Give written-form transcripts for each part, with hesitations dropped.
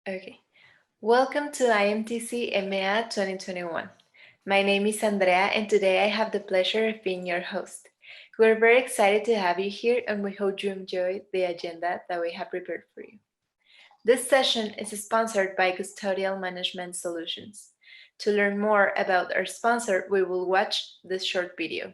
Okay. Welcome to IMTC EMEA 2021. My name is Andrea, and today I have the pleasure of being your host. We're very excited to have you here, and we hope you enjoy the agenda that we have prepared for you. This session is sponsored by Custodial Management Solutions. To learn more about our sponsor, we will watch this short video.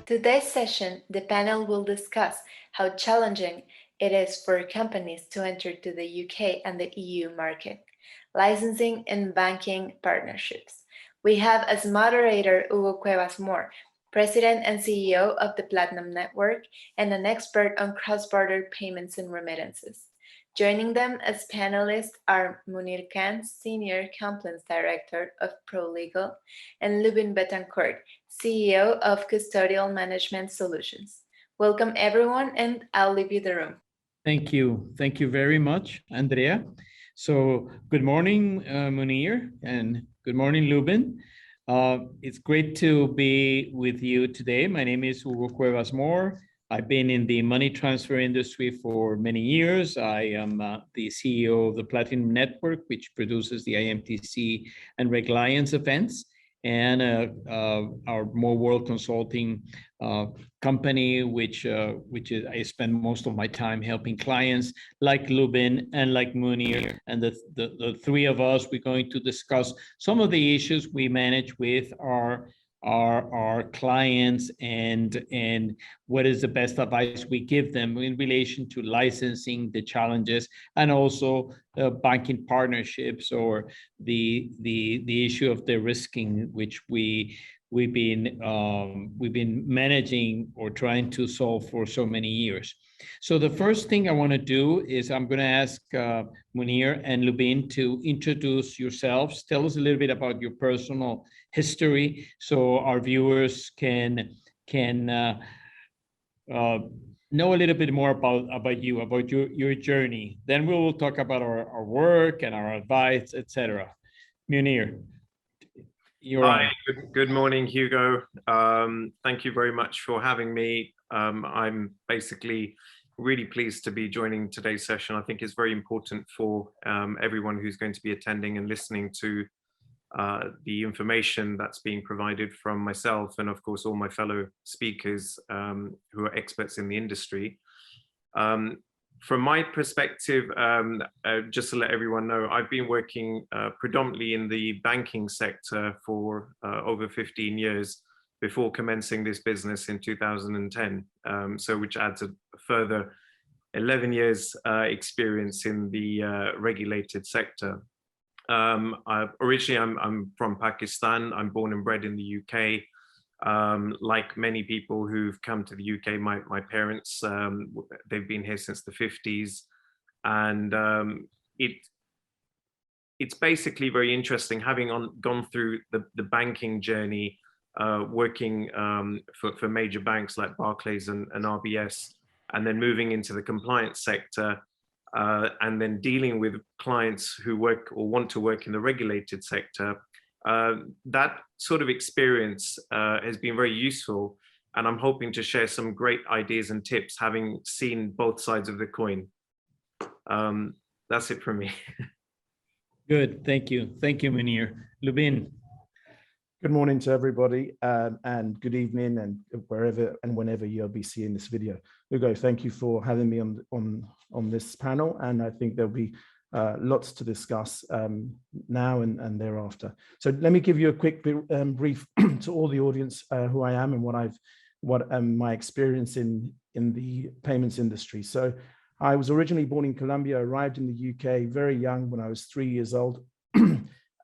Today's session, the panel will discuss how challenging it is for companies to enter to the UK and the EU market, licensing and banking partnerships. We have as moderator Hugo Cuevas Mohr, President and CEO of the Platinum Network and an expert on cross-border payments and remittances. Joining them as panelists are Munir, Senior Compliance Director of ProLegal, and Lubin Betancourt, CEO of Custodial Management Solutions. Welcome everyone, and I'll leave you the room. Thank you. Thank you very much, Andrea. So good morning, Munir, and good morning, Lubin. It's great to be with you today. My name is Hugo Cuevas Mohr. I've been in the money transfer industry for many years. I am the CEO of the Platinum Network, which produces the IMTC and Regulators events, and our Mohr World Consulting company, which is I spend most of my time helping clients like Lubin and like Munir, and the three of us, we're going to discuss some of the issues we manage with our clients and what is the best advice we give them in relation to licensing, the challenges, and also banking partnerships, or the issue of derisking, which we've been managing or trying to solve for so many years. So the first thing I want to do is I'm going to ask Munir and Lubin to introduce yourselves. Tell us a little bit about your personal history, so our viewers can know a little bit more about you, about your journey. Then we will talk about our work and our advice, etc. Munir, you're on. Good morning, Hugo. Thank you very much for having me. I'm basically really pleased to be joining today's session. I think it's very important for everyone who's going to be attending and listening to the information that's being provided from myself and, of course, all my fellow speakers who are experts in the industry. From my perspective, just to let everyone know, I've been working predominantly in the banking sector for over 15 years before commencing this business in 2010, so which adds a further 11 years experience in the regulated sector. Originally, I'm from Pakistan. I'm born and bred in the UK. Like many people who've come to the UK, my parents, they've been here since the 50s. And it's basically very interesting having gone through the banking journey, working for major banks like Barclays and RBS, and then moving into the compliance sector, and then dealing with clients who work or want to work in the regulated sector. That sort of experience has been very useful, and I'm hoping to share some great ideas and tips, having seen both sides of the coin. That's it from me. Good, thank you. Thank you, Munir. Lubin. Good morning to everybody, and good evening, and wherever and whenever you'll be seeing this video. Hugo, thank you for having me on this panel, and I think there'll be lots to discuss now and thereafter. So let me give you a quick brief to all the audience who I am and what my experience in the payments industry. So I was originally born in Colombia, arrived in the UK very young when I was 3 years old.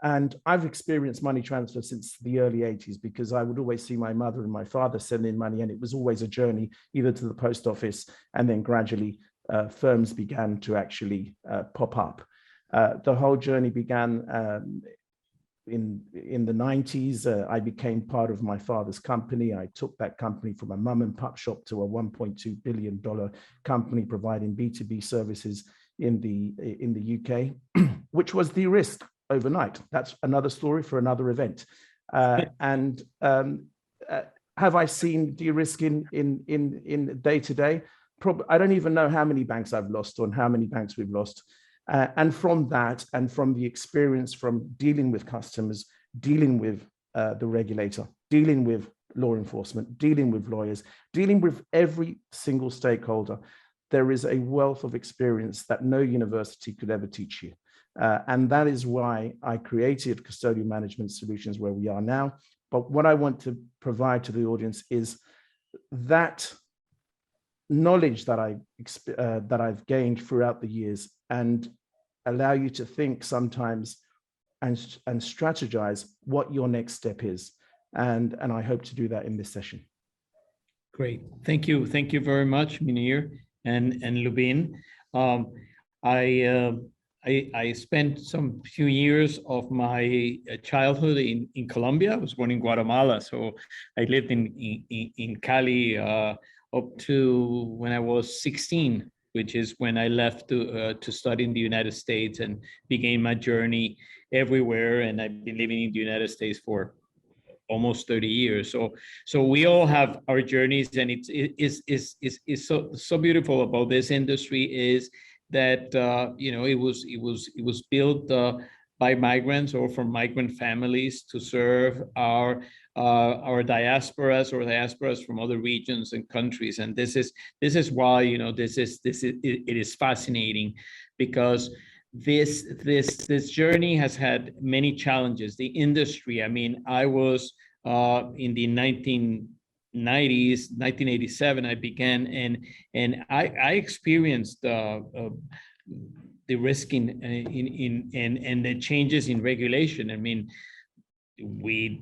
And I've experienced money transfer since the early 80s, because I would always see my mother and my father sending money, and it was always a journey either to the post office, and then gradually firms began to actually pop up. The whole journey began in the 90s. I became part of my father's company. I took that company from a mum and pop shop to a $1.2 billion company providing B2B services in the UK, which was de-risked overnight. That's another story for another event. Have I seen de-risking in day-to-day? Probably. I don't even know how many banks I've lost or how many banks we've lost. And from that, and from the experience from dealing with customers, dealing with the regulator, dealing with law enforcement, dealing with lawyers, dealing with every single stakeholder, there is a wealth of experience that no university could ever teach you. And that is why I created Custodial Management Solutions where we are now. But what I want to provide to the audience is that knowledge that I've gained throughout the years, and allow you to think sometimes and strategize what your next step is. And I hope to do that in this session. Great. Thank you. Thank you very much, Munir and Lubin. I spent some few years of my childhood in Colombia. I was born in Guatemala, so I lived in Cali up to when I was 16, which is when I left to study in the United States and began my journey everywhere. And I've been living in the United States for almost 30 years. So we all have our journeys, and it's so beautiful about this industry is that it was built by migrants or from migrant families to serve our diasporas or diasporas from other regions and countries. And this is why it is fascinating, because this journey has had many challenges. The industry, I mean, I was in the 1990s, 1987, I began, and I experienced the risk in the changes in regulation. I mean, we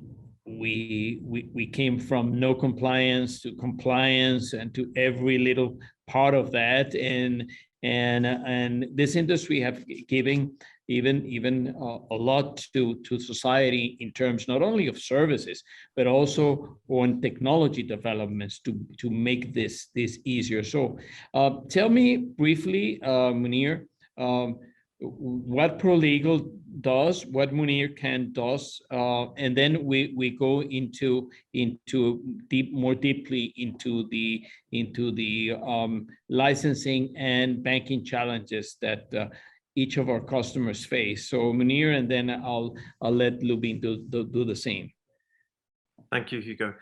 came from no compliance to compliance and to every little part of that, and this industry have given even a lot to society in terms not only of services but also on technology developments to make this easier. So tell me briefly, Munir, what ProLegal does, what Munir does, and then we go more deeply into the licensing and banking challenges that each of our customers face. So Munir, and then I'll let Lubin do the same. Thank you, Hugo.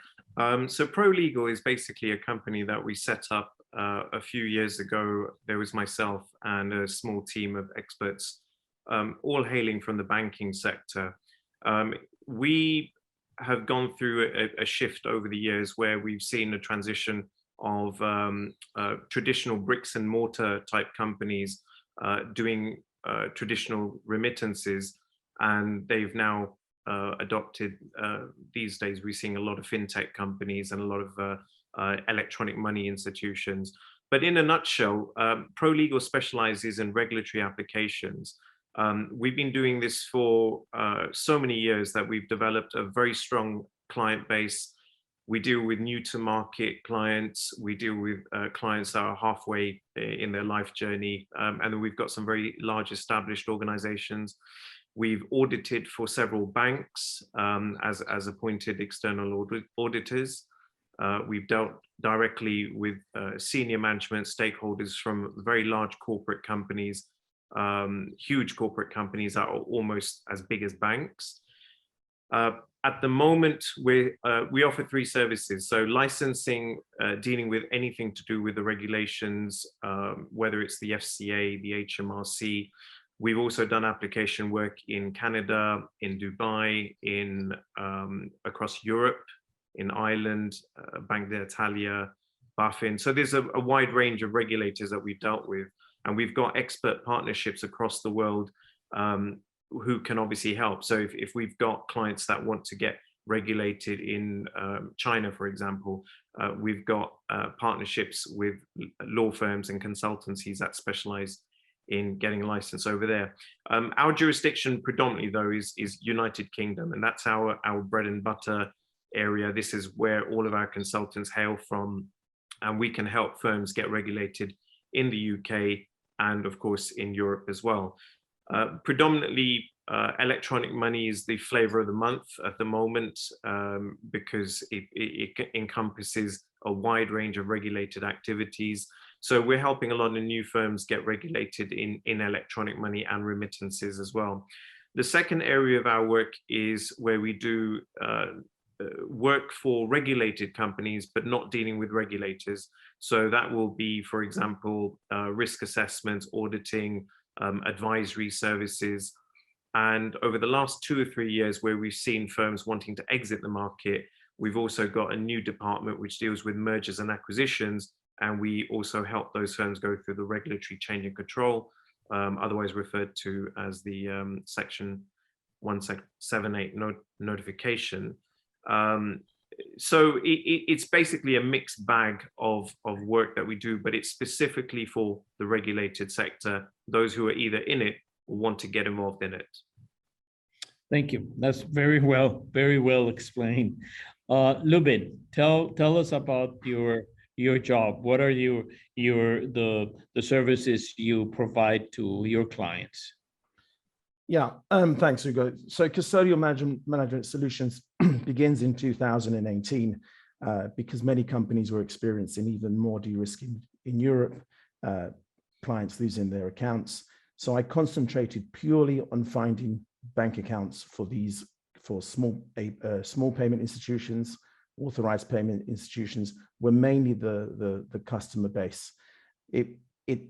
So ProLegal is basically a company that we set up a few years ago. There was myself and a small team of experts, all hailing from the banking sector. We have gone through a shift over the years where we've seen a transition of traditional bricks and mortar type companies doing traditional remittances, and they've now adopted, these days we're seeing a lot of fintech companies and a lot of electronic money institutions. But in a nutshell, ProLegal specializes in regulatory applications. We've been doing this for so many years that we've developed a very strong client base. We deal with new to market clients. We deal with clients that are halfway in their life journey. And then we've got some very large established organizations. We've audited for several banks as appointed external auditors. We've dealt directly with senior management stakeholders from very large corporate companies, huge corporate companies that are almost as big as banks. At the moment, we offer three services. So licensing, dealing with anything to do with the regulations, whether it's the FCA, the HMRC. We've also done application work in Canada, in Dubai, across Europe, in Ireland, Bank d'Italia, BaFin. So there's a wide range of regulators that we've dealt with, and we've got expert partnerships across the world who can obviously help. So if we've got clients that want to get regulated in China, for example, we've got partnerships with law firms and consultancies that specialize in getting a license over there. Our jurisdiction predominantly, though, is United Kingdom, and that's our bread and butter area. This is where all of our consultants hail from, and we can help firms get regulated in the UK and, of course, in Europe as well. Predominantly, electronic money is the flavor of the month at the moment, because it encompasses a wide range of regulated activities. So we're helping a lot of new firms get regulated in electronic money and remittances as well. The second area of our work is where we do work for regulated companies, but not dealing with regulators. So that will be, for example, risk assessments, auditing, advisory services. And over the last 2 or 3 years, where we've seen firms wanting to exit the market, we've also got a new department which deals with mergers and acquisitions. And we also help those firms go through the regulatory change and control, otherwise referred to as the Section 178 notification. So it's basically a mixed bag of work that we do, but it's specifically for the regulated sector, those who are either in it or want to get involved in it. Thank you. That's very well explained. Lubin, tell us about your job. What are the services you provide to your clients? Yeah, thanks, Hugo. So custodial management solutions begins in 2018 because many companies were experiencing even more de-risking in Europe, clients losing their accounts. So I concentrated purely on finding bank accounts for small payment institutions. Authorized payment institutions were mainly the customer base. It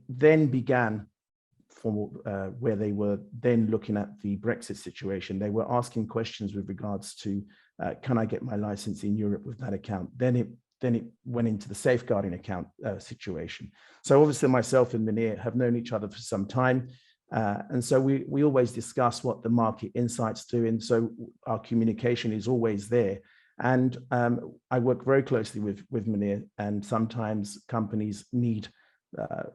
then began from where they were then looking at the Brexit situation. They were asking questions with regards to, can I get my license in Europe with that account? Then it went into the safeguarding account situation. So obviously myself and Munir have known each other for some time. And so we always discuss what the market insights do. And so our communication is always there. And I work very closely with Munir, and sometimes companies need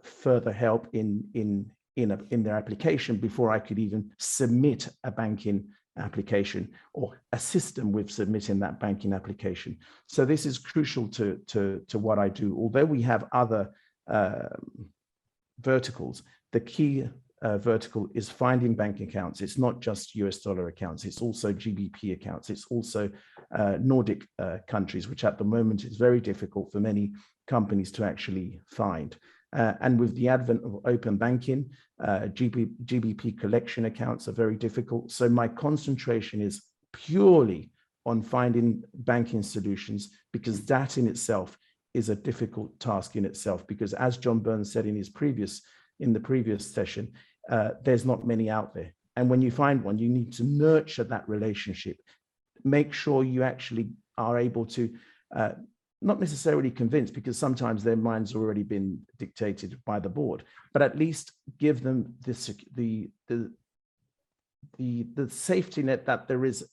further help in their application before I could even submit a banking application or assist them with submitting that banking application. So this is crucial to what I do. Although we have other verticals, the key vertical is finding bank accounts. It's not just US dollar accounts, it's also GBP accounts. It's also Nordic countries, which at the moment is very difficult for many companies to actually find. And with the advent of open banking, GBP collection accounts are very difficult. So my concentration is purely on finding banking solutions, because that in itself is a difficult task in itself. Because as John Burns said in the previous session, there's not many out there. And when you find one, you need to nurture that relationship. Make sure you actually are able to not necessarily convince, because sometimes their mind's already been dictated by the board, but at least give them the safety net that there is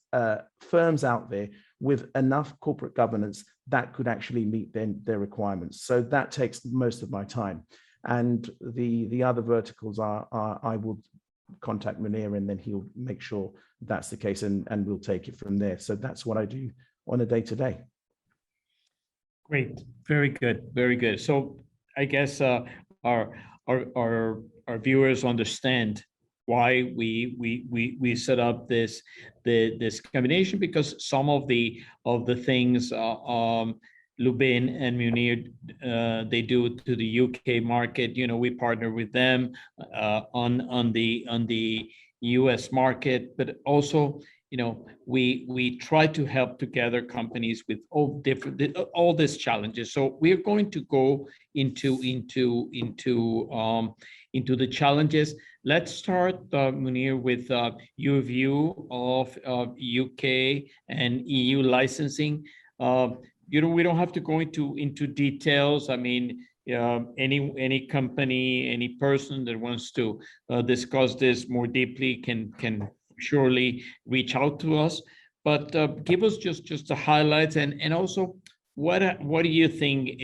firms out there with enough corporate governance that could actually meet their requirements. So that takes most of my time. And the other verticals are I will contact Munir, and then he'll make sure that's the case, and we'll take it from there. So that's what I do on a day-to-day. Great, very good. So I guess our viewers understand why we set up this combination, because some of the things Lubin and Munir they do to the UK market, we partner with them on the US market, but also we try to help together companies with all these challenges. So we're going to go into the challenges. Let's start, Munir, with your view of UK and EU licensing. We don't have to go into details. I mean, any company, any person that wants to discuss this more deeply can surely reach out to us. But give us just the highlights, and also what do you think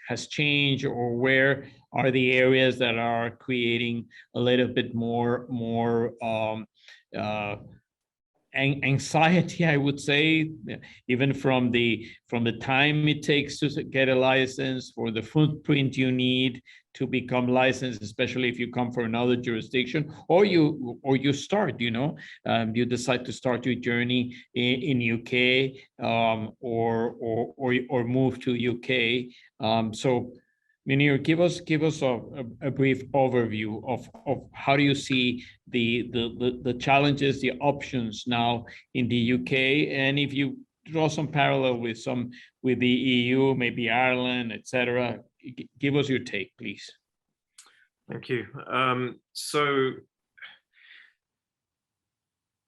has changed, or where are the areas that are creating a little bit more anxiety, I would say, even from the time it takes to get a license, for the footprint you need to become licensed, especially if you come from another jurisdiction, or you start, you decide to start your journey in UK, or move to UK. So Munir, give us a brief overview of how do you see the challenges, the options now in the UK, and if you draw some parallel with the EU, maybe Ireland, etc. Give us your take, please. Thank you. So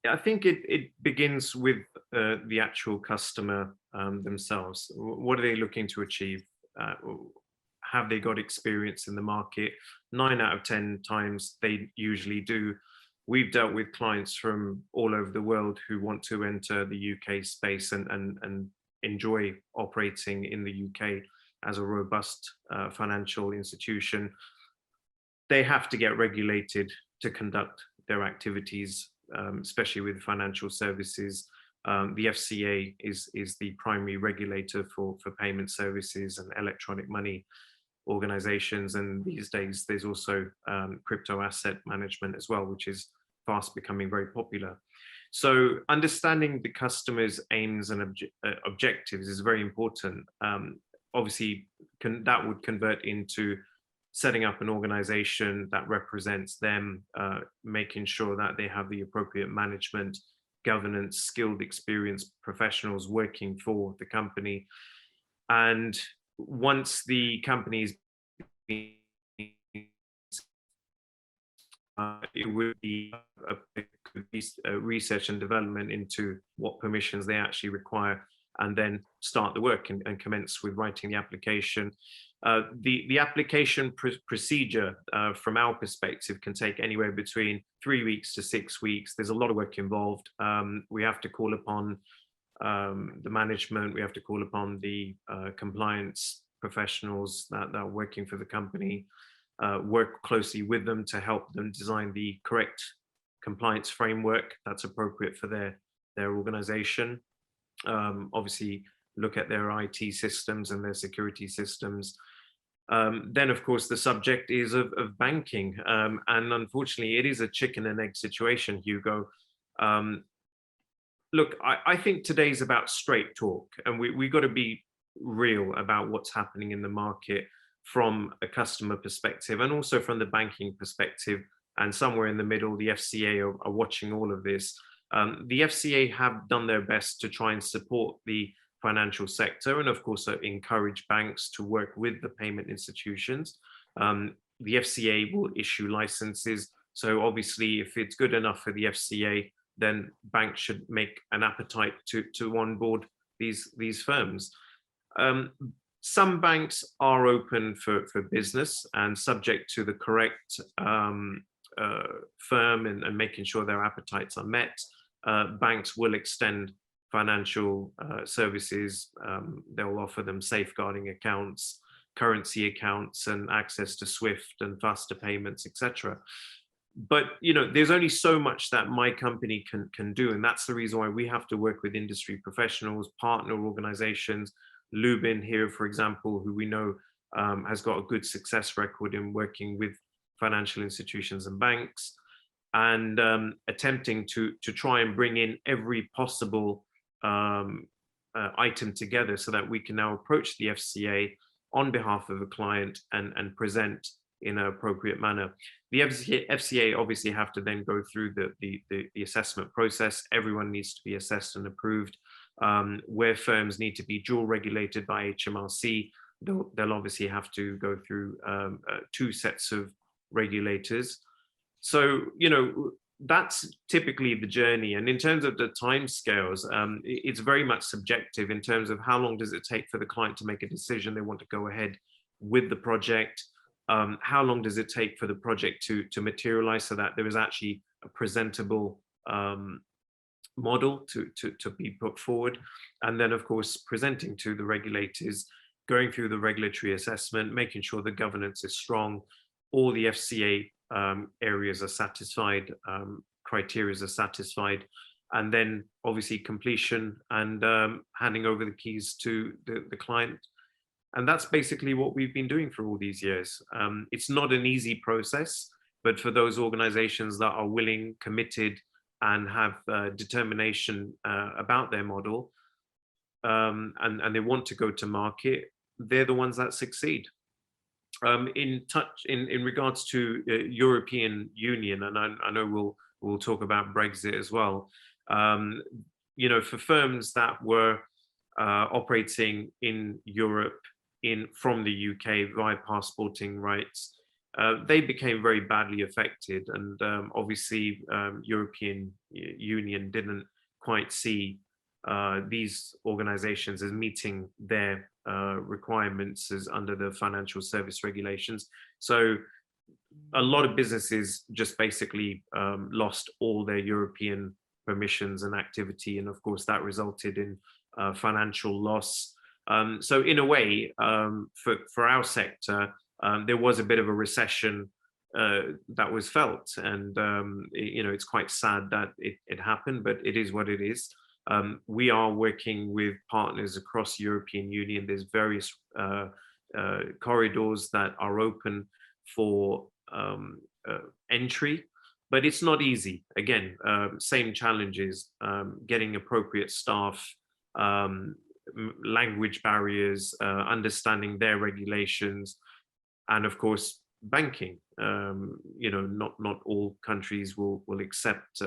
I think it begins with the actual customer themselves. What are they looking to achieve? Have they got experience in the market? 9 out of 10 times they usually do. We've dealt with clients from all over the world who want to enter the UK space and enjoy operating in the UK as a robust financial institution. They have to get regulated to conduct their activities, especially with financial services. The FCA is the primary regulator for payment services and electronic money organizations, and these days there's also crypto asset management as well, which is fast becoming very popular. So understanding the customer's aims and objectives is very important. Obviously, that would convert into setting up an organization that represents them, making sure that they have the appropriate management, governance, skilled, experienced professionals working for the company. And once the company's it would be a research and development into what permissions they actually require, and then start the work and commence with writing the application. The application procedure from our perspective can take anywhere between 3 weeks to 6 weeks. There's a lot of work involved. We have to call upon the management, we have to call upon the compliance professionals that are working for the company, work closely with them to help them design the correct compliance framework that's appropriate for their organization. Obviously, look at their IT systems and their security systems. Then, of course, the subject is of banking. And unfortunately, it is a chicken and egg situation, Hugo. Look, I think today's about straight talk, and we've got to be real about what's happening in the market from a customer perspective and also from the banking perspective. And somewhere in the middle, the FCA are watching all of this. The FCA have done their best to try and support the financial sector and, of course, encourage banks to work with the payment institutions. The FCA will issue licenses. So obviously, if it's good enough for the FCA, then banks should make an appetite to onboard these firms. Some banks are open for business and subject to the correct firm and making sure their appetites are met. Banks will extend financial services. They'll offer them safeguarding accounts, currency accounts, and access to SWIFT and faster payments, etc. But there's only so much that my company can do, and that's the reason why we have to work with industry professionals, partner organizations. Lubin here, for example, who we know has got a good success record in working with financial institutions and banks, and attempting to try and bring in every possible item together so that we can now approach the FCA on behalf of a client and present in an appropriate manner. The FCA obviously have to then go through the assessment process. Everyone needs to be assessed and approved. Where firms need to be dual regulated by HMRC, they'll obviously have to go through 2 sets of regulators. So, that's typically the journey. And in terms of the timescales, it's very much subjective in terms of how long does it take for the client to make a decision they want to go ahead with the project? How long does it take for the project to materialize so that there is actually a presentable model to be put forward? And then, of course, presenting to the regulators, going through the regulatory assessment, making sure the governance is strong, all the FCA areas are satisfied, criteria are satisfied, and then obviously completion and handing over the keys to the client. And that's basically what we've been doing for all these years. It's not an easy process, but for those organizations that are willing, committed, and have determination about their model, and they want to go to market, they're the ones that succeed. In regards to European Union, and I know we'll talk about Brexit as well. You know, for firms that were operating in Europe from the UK via passporting rights, they became very badly affected, and obviously European Union didn't quite see these organizations as meeting their requirements as under the financial service regulations. So a lot of businesses just basically lost all their European permissions and activity, and of course that resulted in financial loss. So in a way, for our sector, there was a bit of a recession that was felt, and you know, it's quite sad that it happened, but it is what it is. We are working with partners across European Union. There's various corridors that are open for entry, but it's not easy. Again, same challenges, getting appropriate staff, language barriers, understanding their regulations, and of course, banking. You know, not all countries will accept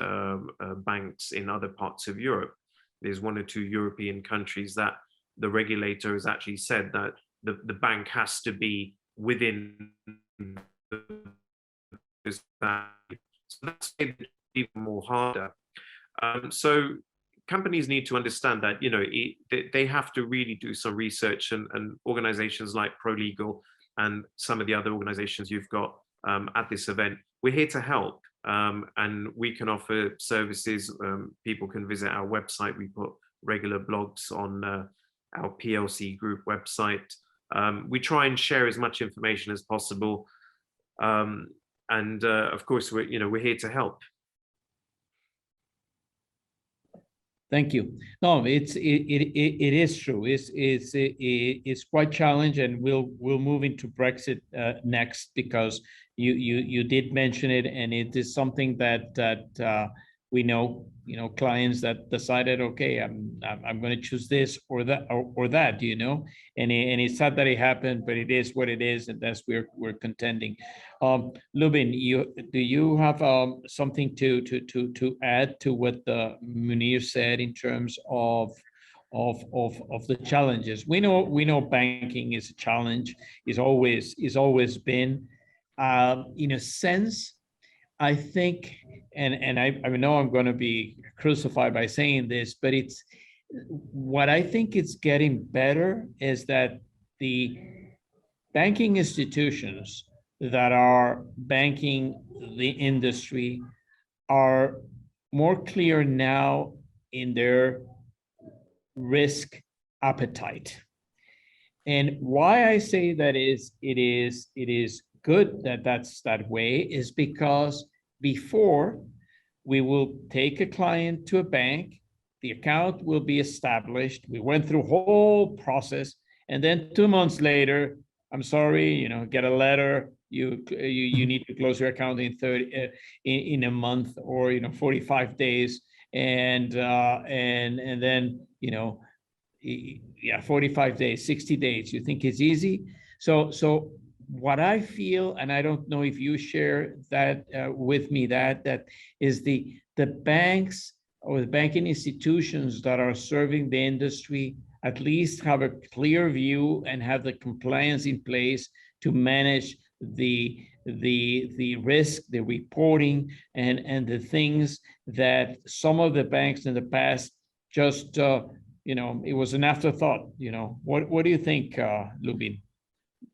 banks in other parts of Europe. There's 1 or 2 European countries that the regulator has actually said that the bank has to be within this bank. So that's made it even more harder. So companies need to understand that, you know, they have to really do some research, and organizations like ProLegal and some of the other organizations you've got at this event, we're here to help. And we can offer services. People can visit our website. We put regular blogs on our PLC group website. We try and share as much information as possible. And of course, we're here to help. Thank you. No, it is true. It's quite challenging, and we'll move into Brexit next, because you did mention it, and it is something that we know. You know, clients that decided, okay, I'm going to choose this or that or that. You know, and it's sad that it happened, but it is what it is, and that's we're contending. Lubin, do you have something to add to what Munir said in terms of the challenges? We know banking is a challenge. It's always been. In a sense, I think, and I know I'm going to be crucified by saying this, but it's what I think it's getting better is that the banking institutions that are banking the industry are more clear now in their risk appetite. And why I say that it is good that that's that way is because before we will take a client to a bank, the account will be established. We went through a whole process, and then 2 months later, I'm sorry, you know, get a letter. You need to close your account in a month, or 45 days, and then 45 days, 60 days. You think it's easy? So what I feel, and I don't know if you share that with me, that is the banks or the banking institutions that are serving the industry at least have a clear view and have the compliance in place to manage the risk, the reporting, and the things that some of the banks in the past just it was an afterthought. What do you think, Lubin?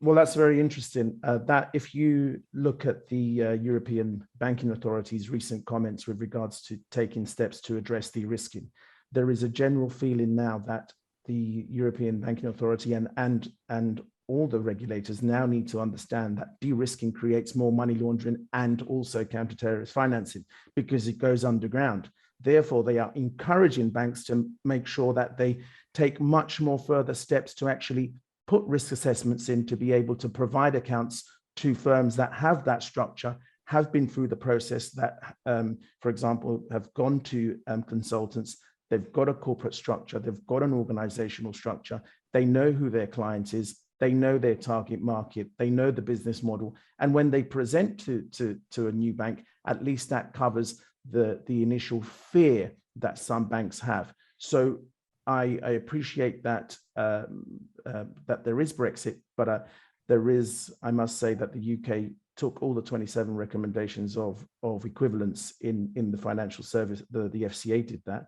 Well, that's very interesting. That if you look at the European Banking Authority's recent comments with regards to taking steps to address de-risking, there is a general feeling now that the European Banking Authority and all the regulators now need to understand that de-risking creates more money laundering and also counter-terrorist financing because it goes underground. Therefore, they are encouraging banks to make sure that they take much more further steps to actually put risk assessments in to be able to provide accounts to firms that have that structure, have been through the process, that, for example, have gone to consultants, they've got a corporate structure, they've got an organizational structure, they know who their client is, they know their target market, they know the business model. And when they present to a new bank, at least that covers the initial fear that some banks have. So I appreciate that that there is Brexit, but there is, I must say that the UK took all the 27 recommendations of equivalence in the financial service. The FCA did that,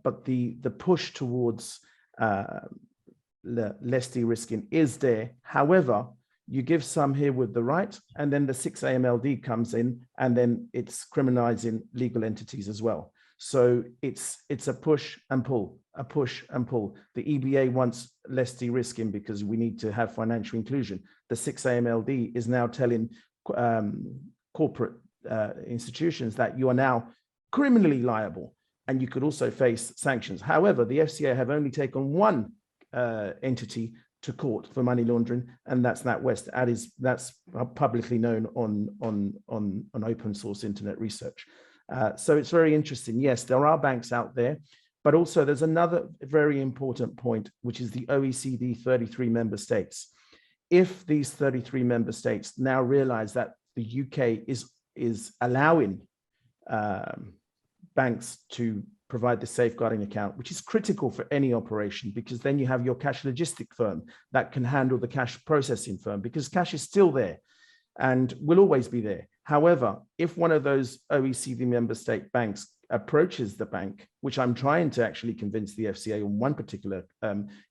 but the push towards less de-risking is there. However, you give some here with the right, and then the 6 AMLD comes in, and then it's criminalizing legal entities as well. So it's a push and pull, a push and pull. The EBA wants less de-risking because we need to have financial inclusion. The 6 AMLD is now telling corporate institutions that you are now criminally liable, and you could also face sanctions. However, the FCA have only taken one entity to court for money laundering, and that's NatWest. That's publicly known on open source internet research. So it's very interesting. Yes, there are banks out there, but also there's another very important point, which is the OECD 33 member states. If these 33 member states now realize that the UK is allowing banks to provide the safeguarding account, which is critical for any operation, because then you have your cash logistic firm that can handle the cash processing firm, because cash is still there and will always be there. However, if one of those OECD member state banks approaches the bank, which I'm trying to actually convince the FCA on one particular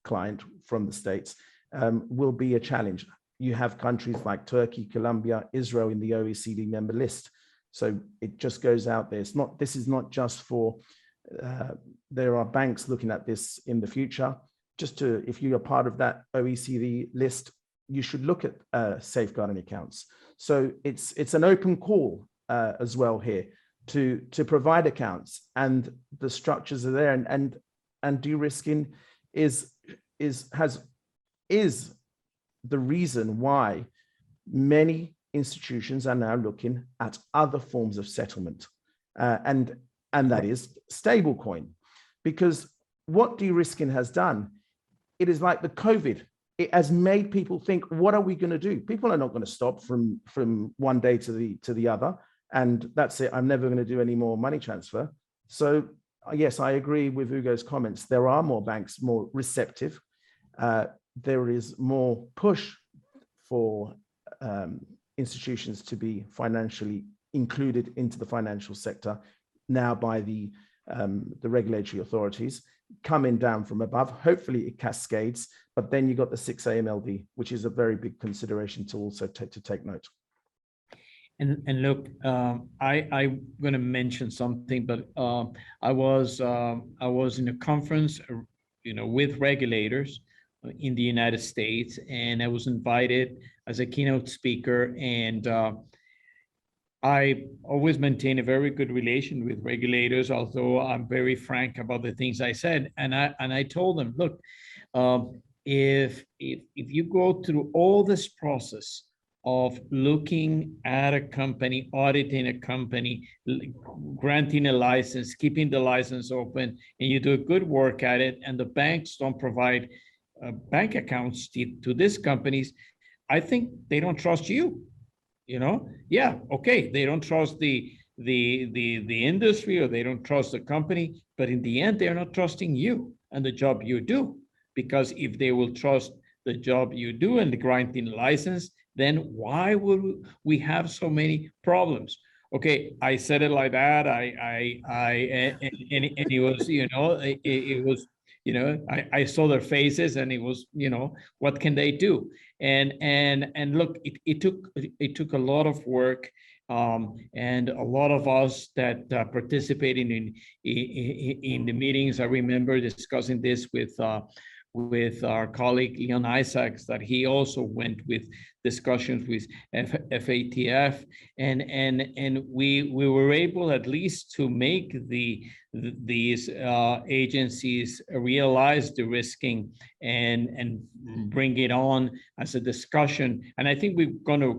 client from the States, will be a challenge. You have countries like Turkey, Colombia, Israel in the OECD member list. So it just goes out there. This is not just for, there are banks looking at this in the future. If you are part of that OECD list, you should look at safeguarding accounts. So it's an open call as well here to provide accounts, and the structures are there, and de-risking is the reason why many institutions are now looking at other forms of settlement, and that is stablecoin, because what de-risking has done, it is like the COVID. It has made people think, what are we going to do? People are not going to stop from one day to the other, and that's it. I'm never going to do any more money transfer. So yes, I agree with Hugo's comments. There are more banks more receptive. There is more push for institutions to be financially included into the financial sector now by the regulatory authorities coming down from above. Hopefully it cascades, but then you got the 6 AMLD, which is a very big consideration to also take note. And look, I'm going to mention something, but I was in a conference, with regulators in the United States, and I was invited as a keynote speaker, and I always maintain a very good relation with regulators, although I'm very frank about the things I said. And I told them, look, if you go through all this process of looking at a company, auditing a company, granting a license, keeping the license open, and you do good work at it, and the banks don't provide bank accounts to these companies, I think they don't trust you. Yeah, okay, they don't trust the industry, or they don't trust the company, but in the end, they're not trusting you and the job you do, because if they will trust the job you do and the granting license, then why would we have so many problems? Okay, I said it like that. And it was, it was you know, I saw their faces, and it was, you know, what can they do? And look, it took a lot of work, and a lot of us that participated in the meetings. I remember discussing this with our colleague Leon Isaacs, that he also went with discussions with FATF, and we were able at least to make these agencies realize the risking and bring it on as a discussion. And I think we've gone a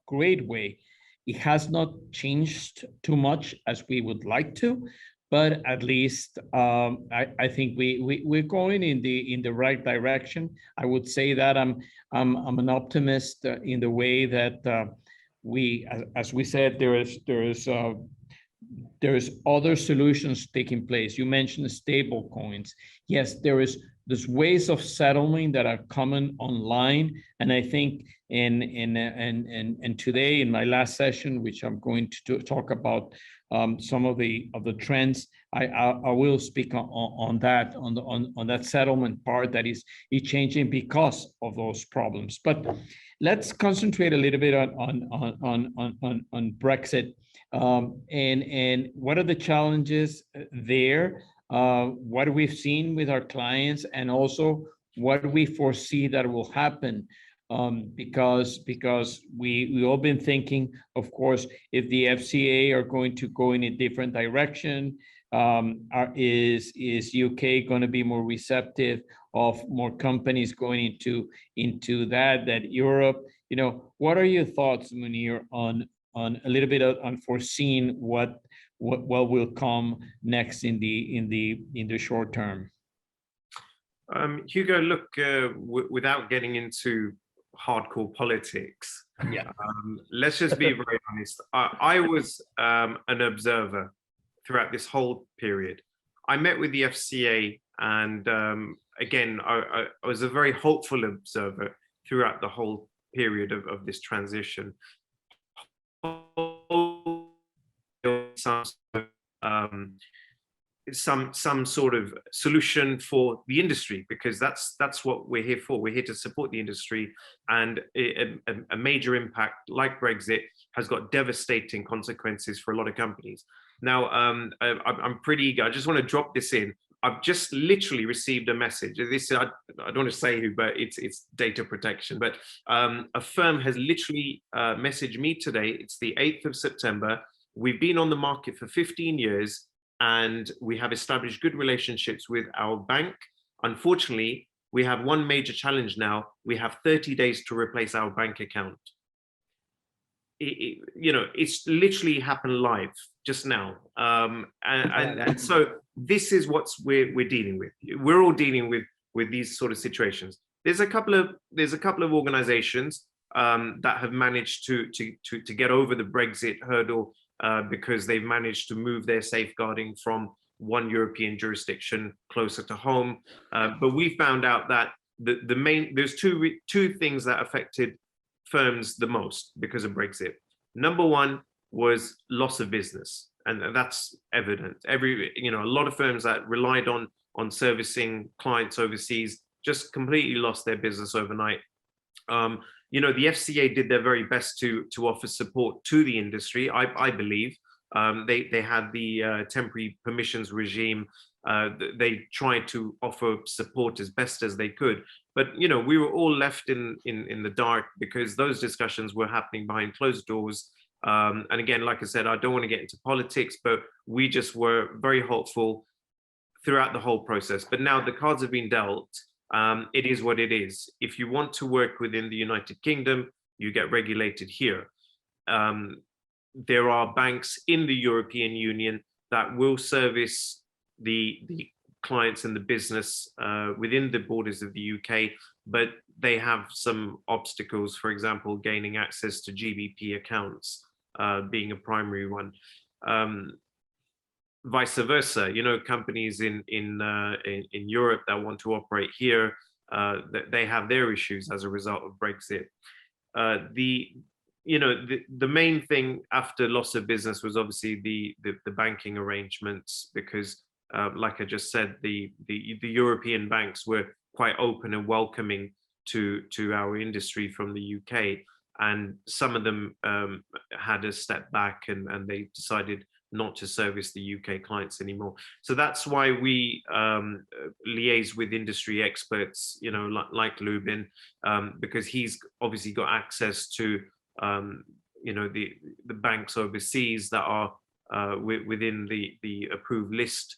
great way. It has not changed too much as we would like to, but at least I think we're going in the right direction. I would say that I'm an optimist in the way that we, as we said, there's other solutions taking place. You mentioned stable coins. Yes, there's ways of settling that are coming online, and I think and today in my last session, which I'm going to talk about some of the trends, I will speak on that settlement part that is changing because of those problems. But let's concentrate a little bit on Brexit, and what are the challenges there, what we've seen with our clients, and also what we foresee that will happen. Because we all been thinking, of course, if the FCA are going to go in a different direction, is UK going to be more receptive of more companies going into that Europe? You know, what are your thoughts, Munir, on a little bit on foreseeing what will come next in the short term? Hugo, look, without getting into hardcore politics, let's just be very honest. I was an observer throughout this whole period. I met with the FCA, and again, I was a very hopeful observer throughout the whole period of this transition. Some sort of solution for the industry, because that's what we're here for. We're here to support the industry, and a major impact like Brexit has got devastating consequences for a lot of companies. Now, I'm pretty eager. I just want to drop this in. I've just literally received a message. This I don't want to say who, but it's data protection. But a firm has literally messaged me today. It's the 8th of September. We've been on the market for 15 years. And we have established good relationships with our bank. Unfortunately, we have one major challenge now. We have 30 days to replace our bank account. You know, it's literally happened live just now. And so this is what we're dealing with. We're all dealing with these sort of situations. There's a couple of organizations that have managed to get over the Brexit hurdle, because they've managed to move their safeguarding from one European jurisdiction closer to home. But we found out that there's two things that affected firms the most because of Brexit. Number one was loss of business, and that's evident. A lot of firms that relied on servicing clients overseas just completely lost their business overnight. The FCA did their very best to offer support to the industry. I believe they had the temporary permissions regime. They tried to offer support as best as they could, but we were all left in the dark because those discussions were happening behind closed doors. And again, like I said, I don't want to get into politics, but we just were very hopeful throughout the whole process. But now the cards have been dealt. It is what it is. If you want to work within the United Kingdom, you get regulated here. There are banks in the European Union that will service the clients and the business within the borders of the UK, but they have some obstacles, for example, gaining access to GBP accounts being a primary one. Vice versa, companies in Europe that want to operate here, they have their issues as a result of Brexit. The main thing after loss of business was obviously the banking arrangements, because like I just said, the European banks were quite open and welcoming to our industry from the UK, and some of them had a step back and they decided not to service the UK clients anymore. So that's why we liaise with industry experts, you know, like Lubin, because he's obviously got access to you know, the banks overseas that are within the approved list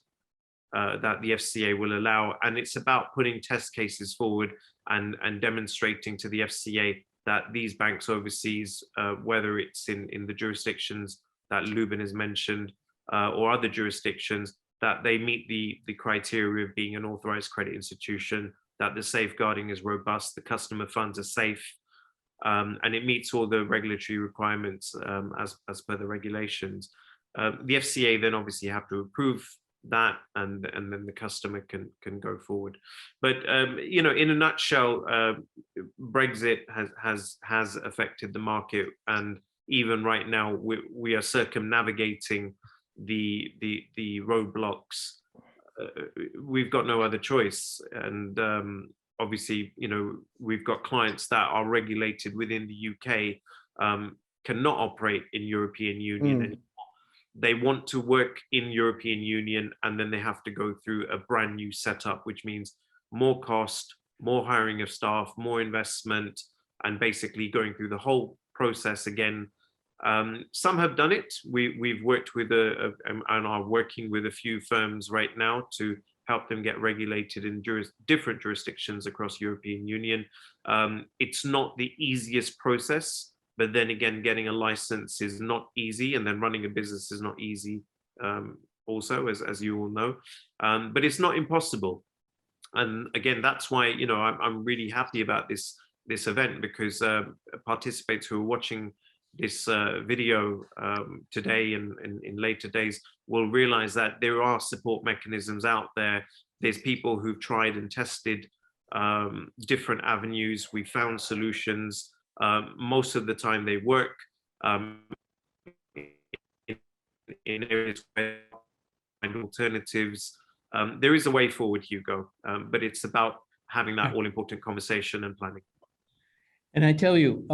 that the FCA will allow. And it's about putting test cases forward and demonstrating to the FCA that these banks overseas, whether it's in the jurisdictions that Lubin has mentioned or other jurisdictions, that they meet the criteria of being an authorized credit institution, that the safeguarding is robust, the customer funds are safe, and it meets all the regulatory requirements as per the regulations. The FCA then obviously have to approve that, and then the customer can go forward. But you know, in a nutshell, Brexit has affected the market, and even right now we are circumnavigating the roadblocks. We've got no other choice, and obviously, you know, we've got clients that are regulated within the UK, cannot operate in European Union anymore. They want to work in European Union, and then they have to go through a brand new setup, which means more cost, more hiring of staff, more investment, and basically going through the whole process again. Some have done it. We've worked with and are working with a few firms right now to help them get regulated in different jurisdictions across European Union. It's not the easiest process, but then again, getting a license is not easy, and then running a business is not easy also, as you all know, but it's not impossible. And again, that's why, you know, I'm really happy about this event, because participants who are watching this video today and in later days will realize that there are support mechanisms out there. There's people who've tried and tested different avenues. We found solutions. Most of the time they work in areas where and alternatives. There is a way forward, Hugo, but it's about having that all-important conversation and planning. And I tell you,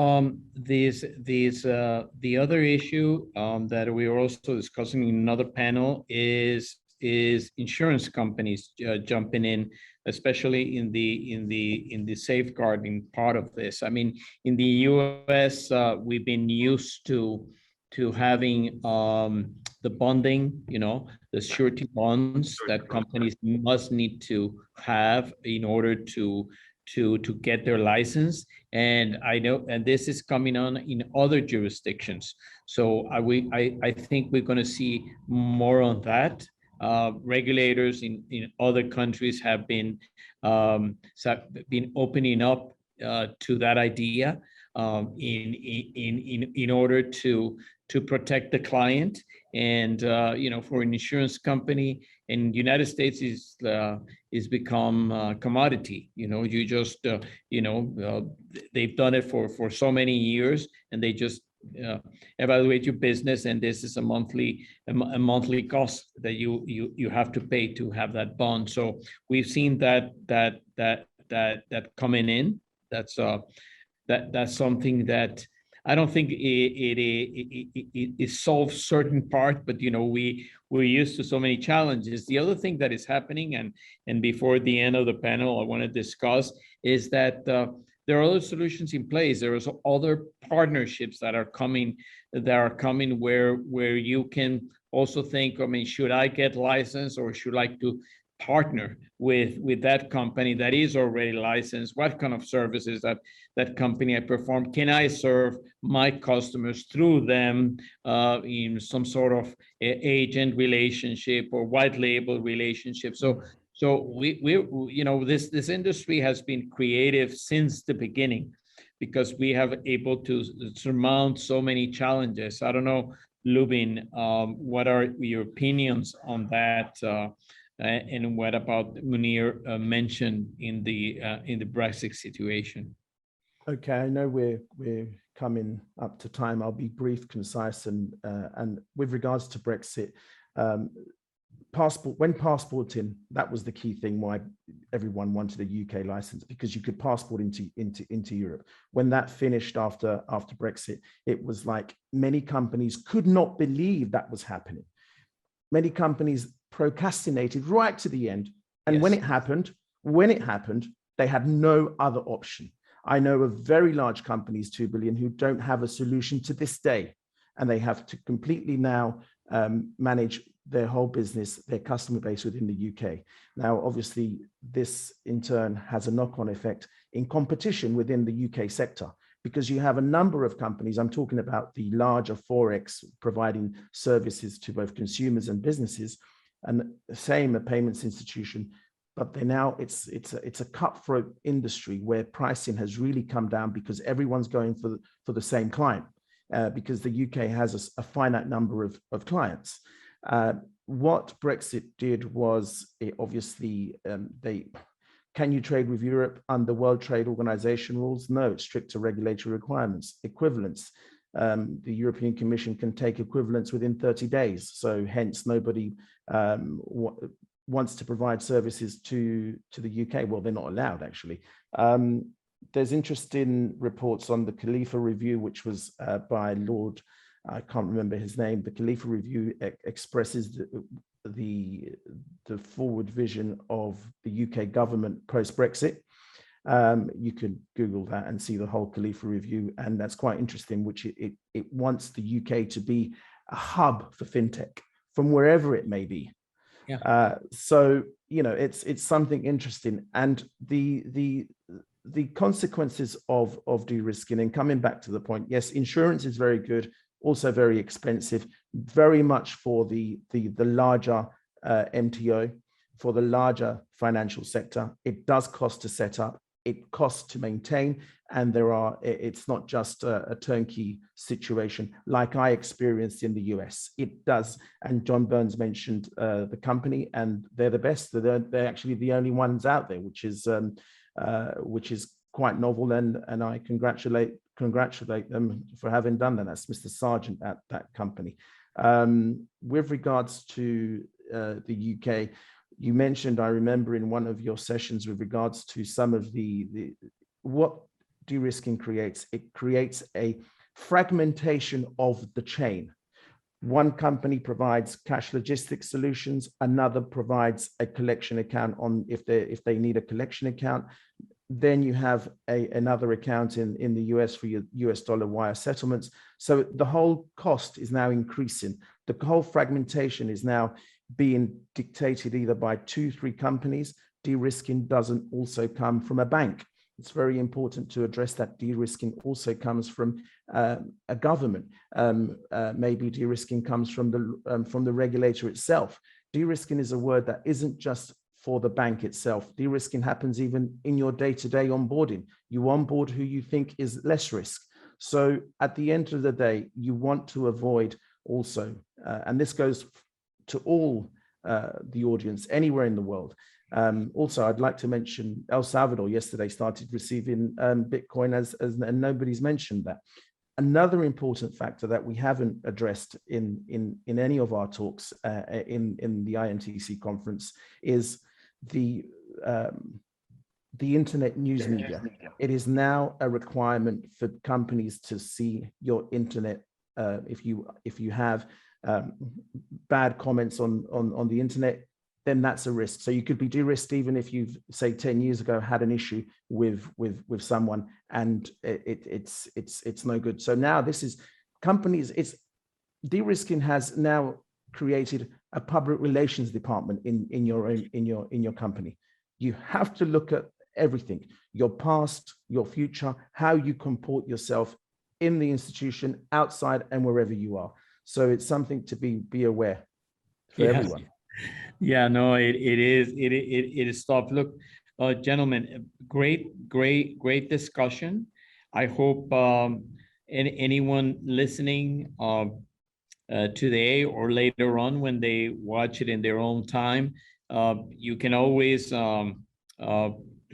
the other issue that we are also discussing in another panel is insurance companies jumping in, especially in the safeguarding part of this. I mean, in the US, we've been used to having the bonding, you know, the surety bonds that companies must need to have in order to get their license. And I know, and this is coming on in other jurisdictions. So I think we're going to see more on that. Regulators in other countries have been opening up to that idea in order to protect the client. And you know, for an insurance company in the United States is become commodity. You know, you just you know, they've done it for so many years, and they just evaluate your business, and this is a monthly cost that you have to pay to have that bond. So we've seen that coming in. That's something that I don't think it solves certain part, but you know, we're used to so many challenges. The other thing that is happening, and before the end of the panel I want to discuss, is that there are other solutions in place. There is other partnerships that are coming where you can also think, I mean, should I get licensed, or should I like to partner with that company that is already licensed? What kind of services that company I perform? Can I serve my customers through them in some sort of agent relationship or white label relationship? So we you know, this industry has been creative since the beginning, because we have able to surmount so many challenges. I don't know, Lubin, what are your opinions on that? And what about Munir mentioned in the Brexit situation? Okay, I know we're coming up to time. I'll be brief, concise, and with regards to Brexit, when passporting, that was the key thing why everyone wanted a UK license, because you could passport into Europe. When that finished after Brexit, it was like many companies could not believe that was happening. Many companies procrastinated right to the end. And Yes. when it happened, they had no other option. I know of very large companies, 2 billion, who don't have a solution to this day. And they have to completely now manage their whole business, their customer base within the UK. Now, obviously, this in turn has a knock-on effect in competition within the UK sector, because you have a number of companies, I'm talking about the larger Forex providing services to both consumers and businesses, and same a payments institution, but they now it's a cutthroat industry where pricing has really come down because everyone's going for the same client, because the UK has a finite number of clients. What Brexit did was it obviously can you trade with Europe under World Trade Organization rules? No, it's stricter regulatory requirements. Equivalence. The European Commission can take equivalence within 30 days. So hence nobody wants to provide services to the UK. Well, they're not allowed actually. There's interesting reports on the Khalifa review, which was by Lord, I can't remember his name. The Khalifa review expresses the forward vision of the UK government post-Brexit. You can Google that and see the whole Khalifa review, and that's quite interesting, which it wants the UK to be a hub for fintech from wherever it may be. Yeah. So, you know, it's something interesting, and the consequences of de-risking, and coming back to the point, yes, insurance is very good, also very expensive, very much for the larger MTO, for the larger financial sector. It does cost to set up, it costs to maintain, and it's not just a turnkey situation like I experienced in the US. It does, and John Burns mentioned the company, and they're the best. They're actually the only ones out there, which is quite novel, and I congratulate them for having done that. That's Mr. Sargent at that company. With regards to the UK, you mentioned, I remember in one of your sessions with regards to some of what de-risking creates. It creates a fragmentation of the chain. One company provides cash logistics solutions, another provides a collection account if they need a collection account. Then you have another account in the US for your US dollar wire settlements. So the whole cost is now increasing. The whole fragmentation is now being dictated either by 2-3 companies. De-risking doesn't also come from a bank. It's very important to address that. De-risking also comes from a government. Maybe de-risking comes from the regulator itself. De-risking is a word that isn't just for the bank itself. De-risking happens even in your day-to-day onboarding. You onboard who you think is less risk. So at the end of the day, you want to avoid also, and this goes to all the audience anywhere in the world. Also, I'd like to mention El Salvador yesterday started receiving Bitcoin and nobody's mentioned that. Another important factor that we haven't addressed in any of our talks in the IMTC conference is the internet news media. It is now a requirement for companies to see your internet. If you have bad comments on the internet, then that's a risk. So you could be de-risked even if you've, say, 10 years ago had an issue with someone, and it's no good. So now this is companies. It's de-risking has now created a public relations department in your company. You have to look at everything: your past, your future, how you comport yourself in the institution, outside, and wherever you are. So it's something to be aware for everyone. Yeah, no, it is tough. Look, gentlemen, great discussion. I hope anyone listening today or later on when they watch it in their own time, you can always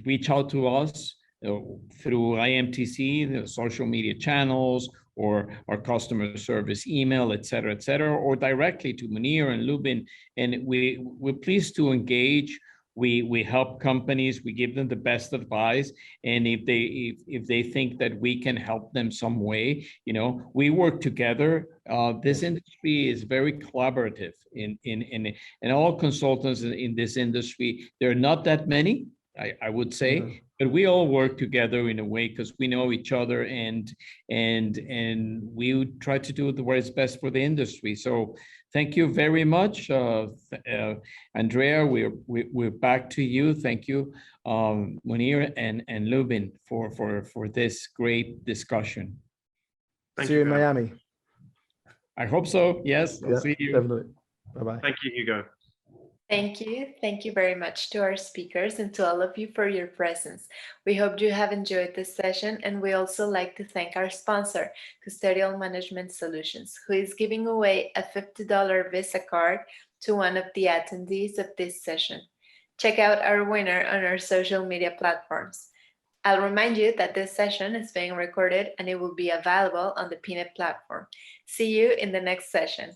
reach out to us through IMTC, the social media channels, or our customer service email, et cetera, or directly to Munir and Lubin. And we're pleased to engage. We help companies, we give them the best advice. And if they think that we can help them some way, we work together. This industry is very collaborative and all consultants in this industry, there are not that many, I would say, but we all work together in a way because we know each other and we try to do what is best for the industry. So thank you very much, Andrea. We're back to you. Thank you, Munir and Lubin for this great discussion. See you in Miami. I hope so. Yes, I'll see you. Definitely. Bye-bye. Thank you, Hugo. Thank you. Thank you very much to our speakers and to all of you for your presence. We hope you have enjoyed this session, and we also like to thank our sponsor, Custodial Management Solutions, who is giving away a $50 Visa card to one of the attendees of this session. Check out our winner on our social media platforms. I'll remind you that this session is being recorded and it will be available on the PNET platform. See you in the next session.